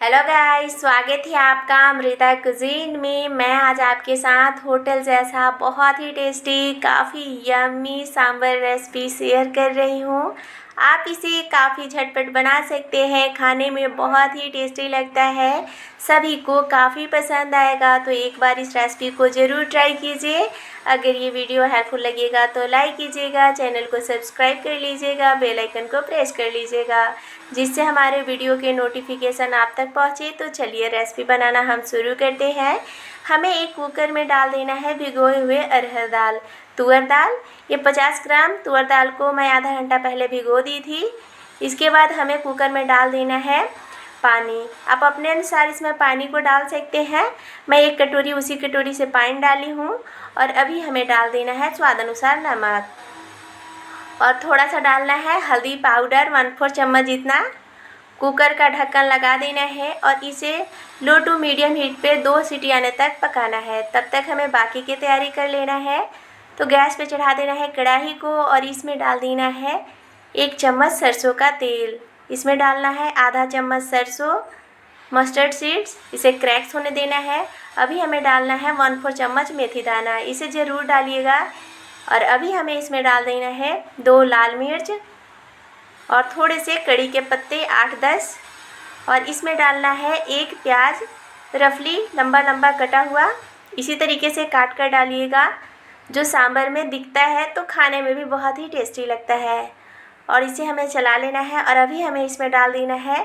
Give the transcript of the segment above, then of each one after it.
Hello guys, स्वागत है आपका अमृता कुजीन में। मैं आज आपके साथ होटल जैसा बहुत ही टेस्टी काफ़ी यम्मी सांभर रेसिपी शेयर कर रही हूँ। आप इसे काफ़ी झटपट बना सकते हैं, खाने में बहुत ही टेस्टी लगता है, सभी को काफ़ी पसंद आएगा। तो एक बार इस रेसिपी को ज़रूर ट्राई कीजिए। अगर ये वीडियो हेल्पफुल लगेगा तो लाइक कीजिएगा, चैनल को सब्सक्राइब कर लीजिएगा, बेल आइकन को प्रेस कर लीजिएगा जिससे हमारे वीडियो के नोटिफिकेशन आप तक पहुँचे। तो चलिए रेसिपी बनाना हम शुरू करते हैं। हमें एक कुकर में डाल देना है भिगोए हुए अरहर दाल, तुअर दाल। ये 50 ग्राम तुअर दाल को मैं आधा घंटा पहले भिगो दी थी। इसके बाद हमें कुकर में डाल देना है पानी। आप अपने अनुसार इसमें पानी को डाल सकते हैं। मैं एक कटोरी उसी कटोरी से पानी डाली हूँ। और अभी हमें डाल देना है स्वाद अनुसार नमक, और थोड़ा सा डालना है हल्दी पाउडर 1/4 चम्मच जितना। कुकर का ढक्कन लगा देना है और इसे लो टू मीडियम हीट पे 2 सीटी आने तक पकाना है। तब तक हमें बाकी की तैयारी कर लेना है। तो गैस पे चढ़ा देना है कढ़ाई को और इसमें डाल देना है 1 चम्मच सरसों का तेल। इसमें डालना है आधा चम्मच सरसों मस्टर्ड सीड्स, इसे क्रैक्स होने देना है। अभी हमें डालना है 1/4 चम्मच मेथी दाना, इसे ज़रूर डालिएगा। और अभी हमें इसमें डाल देना है 2 लाल मिर्च और थोड़े से कड़ी के पत्ते 8-10। और इसमें डालना है 1 प्याज रफली लंबा लंबा कटा हुआ, इसी तरीके से काट कर डालिएगा। जो सांभर में दिखता है तो खाने में भी बहुत ही टेस्टी लगता है। और इसे हमें चला लेना है। और अभी हमें इसमें डाल देना है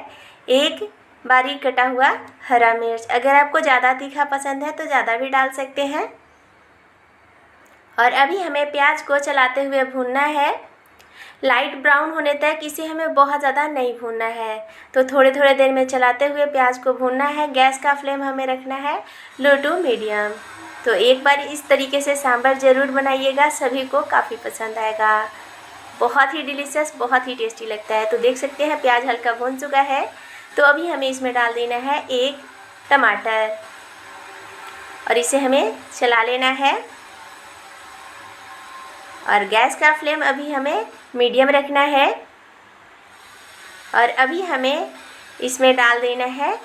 1 बारीक कटा हुआ हरा मिर्च। अगर आपको ज़्यादा तीखा पसंद है तो ज़्यादा भी डाल सकते हैं। और अभी हमें प्याज को चलाते हुए भूनना है लाइट ब्राउन होने तक। इसे हमें बहुत ज़्यादा नहीं भूनना है, तो थोड़े थोड़े देर में चलाते हुए प्याज को भूनना है। गैस का फ्लेम हमें रखना है लो टू मीडियम। तो एक बार इस तरीके से सांभर ज़रूर बनाइएगा, सभी को काफ़ी पसंद आएगा। बहुत ही डिलीशियस, बहुत ही टेस्टी लगता है। तो देख सकते हैं प्याज हल्का भून चुका है। तो अभी हमें इसमें डाल देना है 1 टमाटर और इसे हमें चला लेना है। और गैस का फ्लेम अभी हमें मीडियम रखना है। और अभी हमें इसमें डाल देना है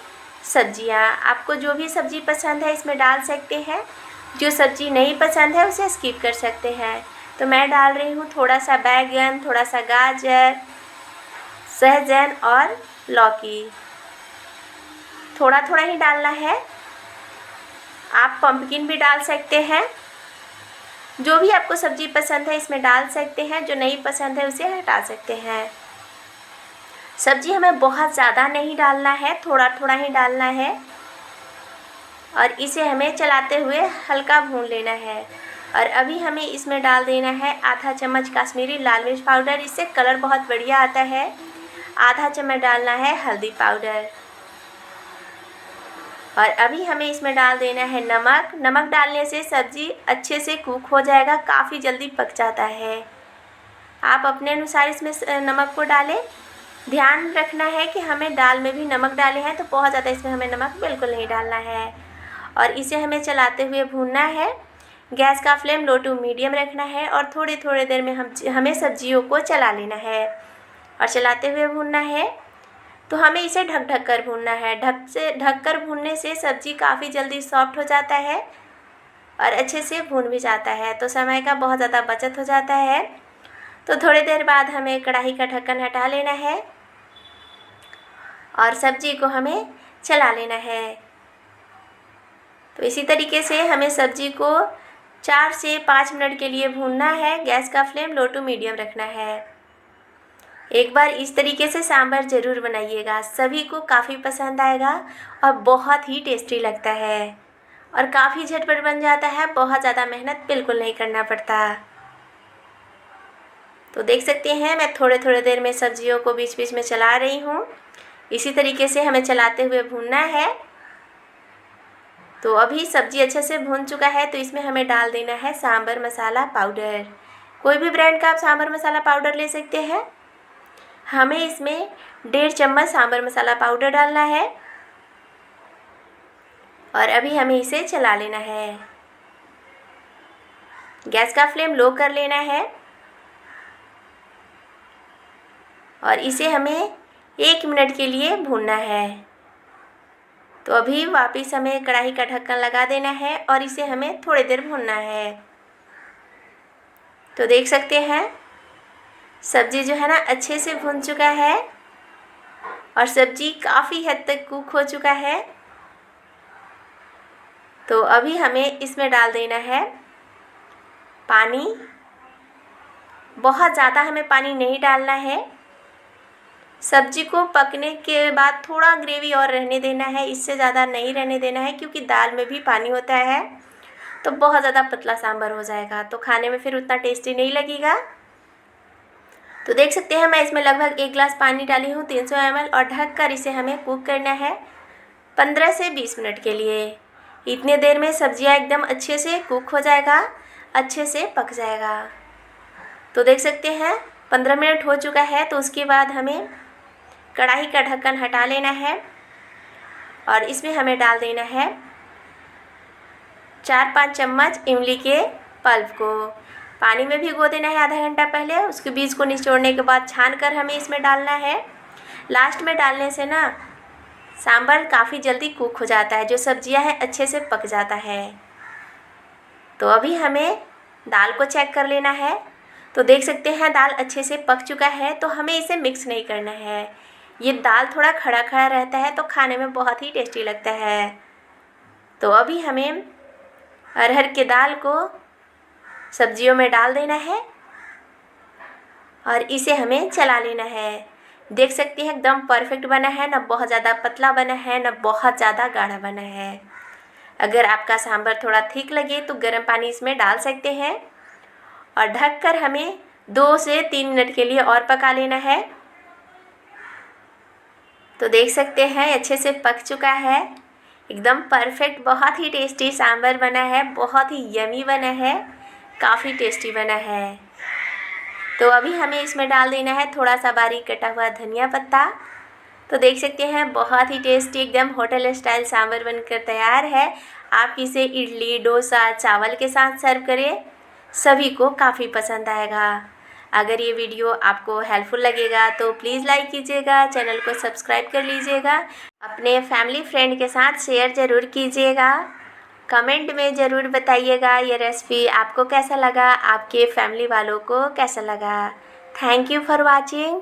सब्जियां। आपको जो भी सब्ज़ी पसंद है इसमें डाल सकते हैं, जो सब्ज़ी नहीं पसंद है उसे स्किप कर सकते हैं। तो मैं डाल रही हूँ थोड़ा सा बैगन, थोड़ा सा गाजर, सहजन और लौकी। थोड़ा थोड़ा ही डालना है। आप पंपकिन भी डाल सकते हैं। जो भी आपको सब्ज़ी पसंद है इसमें डाल सकते हैं, जो नहीं पसंद है उसे हटा सकते हैं। सब्ज़ी हमें बहुत ज़्यादा नहीं डालना है, थोड़ा थोड़ा ही डालना है। और इसे हमें चलाते हुए हल्का भून लेना है। और अभी हमें इसमें डाल देना है आधा चम्मच काश्मीरी लाल मिर्च पाउडर, इससे कलर बहुत बढ़िया आता है। आधा चम्मच डालना है हल्दी पाउडर। और अभी हमें इसमें डाल देना है नमक। नमक डालने से सब्ज़ी अच्छे से कुक हो जाएगा, काफ़ी जल्दी पक जाता है। आप अपने अनुसार इसमें नमक को डालें। ध्यान रखना है कि हमें दाल में भी नमक डाले हैं, तो बहुत ज़्यादा इसमें हमें नमक बिल्कुल नहीं डालना है। और इसे हमें चलाते हुए भूनना है। गैस का फ्लेम लो टू मीडियम रखना है और थोड़ी थोड़ी देर में हमें सब्जियों को चला लेना है और चलाते हुए भूनना है। तो हमें इसे ढक कर भूनना है। ढक कर भूनने से सब्ज़ी काफ़ी जल्दी सॉफ्ट हो जाता है और अच्छे से भून भी जाता है, तो समय का बहुत ज़्यादा बचत हो जाता है। तो थोड़ी देर बाद हमें कढ़ाई का ढक्कन हटा लेना है और सब्ज़ी को हमें चला लेना है। तो इसी तरीके से हमें सब्ज़ी को 4 से 5 मिनट के लिए भूनना है। गैस का फ्लेम लो टू मीडियम रखना है। एक बार इस तरीके से सांभर ज़रूर बनाइएगा, सभी को काफ़ी पसंद आएगा और बहुत ही टेस्टी लगता है और काफ़ी झटपट बन जाता है। बहुत ज़्यादा मेहनत बिल्कुल नहीं करना पड़ता। तो देख सकते हैं मैं थोड़े थोड़े देर में सब्जियों को बीच बीच में चला रही हूँ। इसी तरीके से हमें चलाते हुए भूनना है। तो अभी सब्ज़ी अच्छे से भून चुका है, तो इसमें हमें डाल देना है सांभर मसाला पाउडर। कोई भी ब्रांड का आप सांभर मसाला पाउडर ले सकते हैं। हमें इसमें 1.5 चम्मच सांभर मसाला पाउडर डालना है और अभी हमें इसे चला लेना है। गैस का फ्लेम लो कर लेना है और इसे हमें 1 मिनट के लिए भूनना है। तो अभी वापस हमें कढ़ाई का ढक्कन लगा देना है और इसे हमें थोड़ी देर भूनना है। तो देख सकते हैं सब्ज़ी जो है ना अच्छे से भुन चुका है और सब्ज़ी काफ़ी हद तक कुक हो चुका है। तो अभी हमें इसमें डाल देना है पानी। बहुत ज़्यादा हमें पानी नहीं डालना है। सब्जी को पकने के बाद थोड़ा ग्रेवी और रहने देना है, इससे ज़्यादा नहीं रहने देना है, क्योंकि दाल में भी पानी होता है तो बहुत ज़्यादा पतला सांभर हो जाएगा, तो खाने में फिर उतना टेस्टी नहीं लगेगा। तो देख सकते हैं मैं इसमें लगभग 1 गिलास पानी डाली हूँ 300 ml और ढककर इसे हमें कुक करना है 15 से 20 मिनट के लिए। इतने देर में सब्जियाँ एकदम अच्छे से कुक हो जाएगा, अच्छे से पक जाएगा। तो देख सकते हैं 15 मिनट हो चुका है। तो उसके बाद हमें कढ़ाई का ढक्कन हटा लेना है और इसमें हमें डाल देना है 4-5 चम्मच इमली के पल्प को। पानी में भिगो देना है आधा घंटा पहले। उसके बीज को निचोड़ने के बाद छान कर हमें इसमें डालना है। लास्ट में डालने से ना सांभर काफ़ी जल्दी कुक हो जाता है, जो सब्जियां हैं अच्छे से पक जाता है। तो अभी हमें दाल को चेक कर लेना है। तो देख सकते हैं दाल अच्छे से पक चुका है, तो हमें इसे मिक्स नहीं करना है। ये दाल थोड़ा खड़ा खड़ा रहता है तो खाने में बहुत ही टेस्टी लगता है। तो अभी हमें अरहर के दाल को सब्जियों में डाल देना है और इसे हमें चला लेना है। देख सकते हैं एकदम परफेक्ट बना है, ना बहुत ज़्यादा पतला बना है ना बहुत ज़्यादा गाढ़ा बना है। अगर आपका सांभर थोड़ा थिक लगे तो गर्म पानी इसमें डाल सकते हैं और ढककर हमें 2 से 3 मिनट के लिए और पका लेना है। तो देख सकते हैं अच्छे से पक चुका है, एकदम परफेक्ट, बहुत ही टेस्टी सांभर बना है, बहुत ही यमी बना है, काफ़ी टेस्टी बना है। तो अभी हमें इसमें डाल देना है थोड़ा सा बारीक कटा हुआ धनिया पत्ता। तो देख सकते हैं बहुत ही टेस्टी एकदम होटल स्टाइल सांभर बनकर तैयार है। आप इसे इडली, डोसा, चावल के साथ सर्व करें, सभी को काफ़ी पसंद आएगा। अगर ये वीडियो आपको हेल्पफुल लगेगा तो प्लीज़ लाइक कीजिएगा, चैनल को सब्सक्राइब कर लीजिएगा, अपने फैमिली फ्रेंड के साथ शेयर ज़रूर कीजिएगा। कमेंट में ज़रूर बताइएगा ये रेसिपी आपको कैसा लगा, आपके फैमिली वालों को कैसा लगा। Thank you for watching.